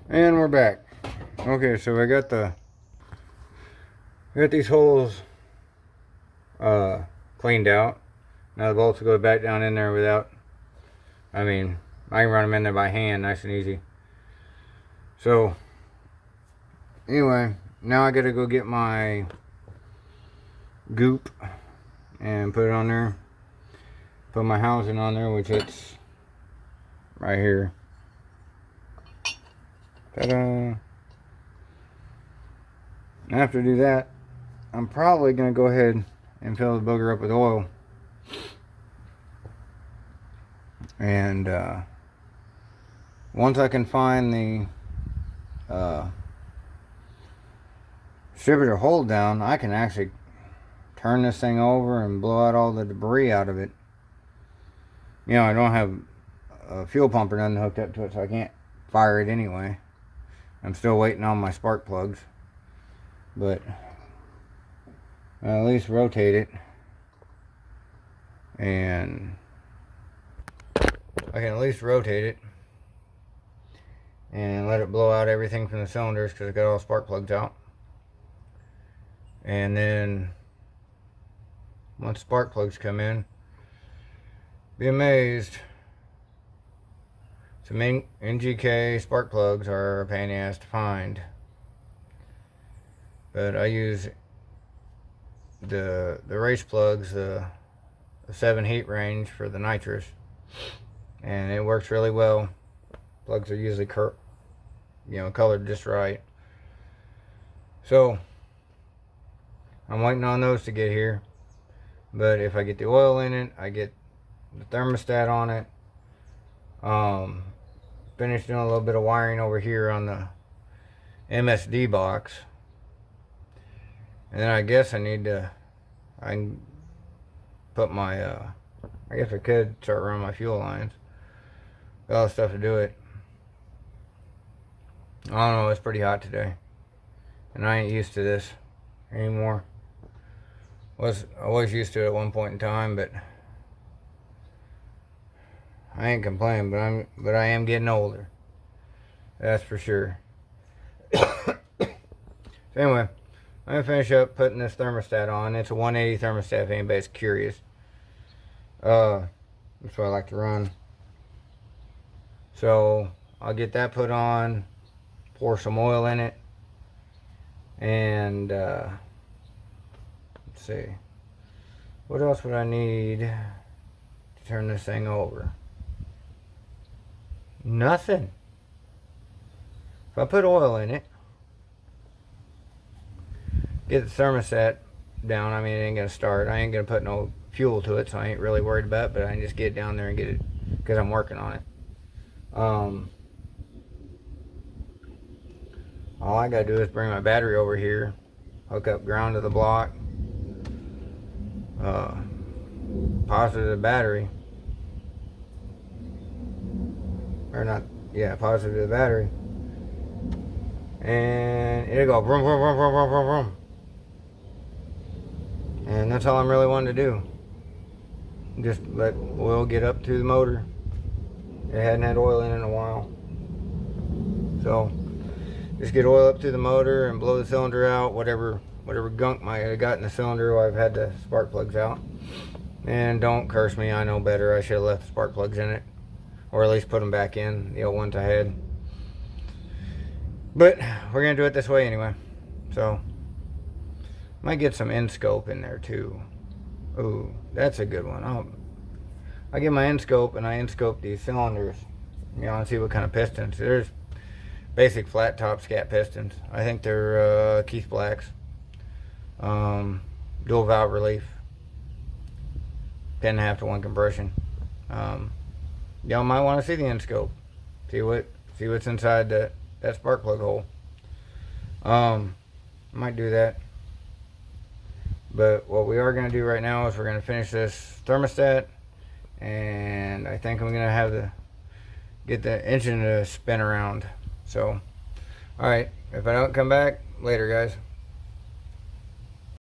And we're back. Okay, so I got these holes cleaned out. Now the bolts will go back down in there without, I can run them in there by hand, nice and easy. So, anyway, now I gotta go get my goop and put it on there. Put my housing on there, which it's right here. Ta-da! After I do that, I'm probably gonna go ahead and fill the booger up with oil. And once I can find the distributor hold down, I can actually turn this thing over and blow out all the debris out of it. You know, I don't have a fuel pump or nothing hooked up to it, so I can't fire it anyway. I'm still waiting on my spark plugs, but I'll at least rotate it, and I can at least rotate it and let it blow out everything from the cylinders because I got all spark plugs out. And then once spark plugs come in, be amazed. Some NGK spark plugs are a pain in the ass to find, but I use the race plugs, the 7 heat range for the nitrous, and it works really well. Plugs are usually colored just right. So I'm waiting on those to get here, but if I get the oil in it, I get the thermostat on it. Finished doing a little bit of wiring over here on the MSD box, and then I guess I can put my I guess I could start running my fuel lines. Got all the stuff to do it. I don't know, it's pretty hot today, and I ain't used to this anymore. I was used to it at one point in time, but I ain't complaining, but I am getting older. That's for sure. So anyway, I'm gonna finish up putting this thermostat on. It's a 180 thermostat if anybody's curious. That's what I like to run. So I'll get that put on, pour some oil in it, and let's see. What else would I need to turn this thing over? Nothing. If I put oil in it, get the thermostat down, it ain't gonna start. I ain't gonna put no fuel to it, so I ain't really worried about it, but I can just get it down there and get it, because I'm working on it. All I gotta do is bring my battery over here, hook up ground to the block, positive to the battery, or not, yeah, positive to the battery, and it'll go vroom, vroom, vroom, vroom, vroom, vroom, vroom. And that's all I'm really wanting to do. Just let oil get up to the motor. It hadn't had oil in a while, so just get oil up to the motor and blow the cylinder out. Whatever gunk might have got in the cylinder while I've had the spark plugs out. And don't curse me, I know better. I should have left the spark plugs in it, or at least put them back in, the old ones I had. But we're gonna do it this way anyway. So might get some end scope in there too. Ooh, that's a good one. I get my end scope and I end scope these cylinders, and see what kind of pistons. There's basic flat top scat pistons. I think they're Keith Black's, dual valve relief, 10.5 to 1 compression. Y'all might want to see the end scope, see what's inside that spark plug hole. Might do that. But what we are going to do right now is we're going to finish this thermostat, and I think I'm going to get the engine to spin around. So, alright, if I don't come back, later guys.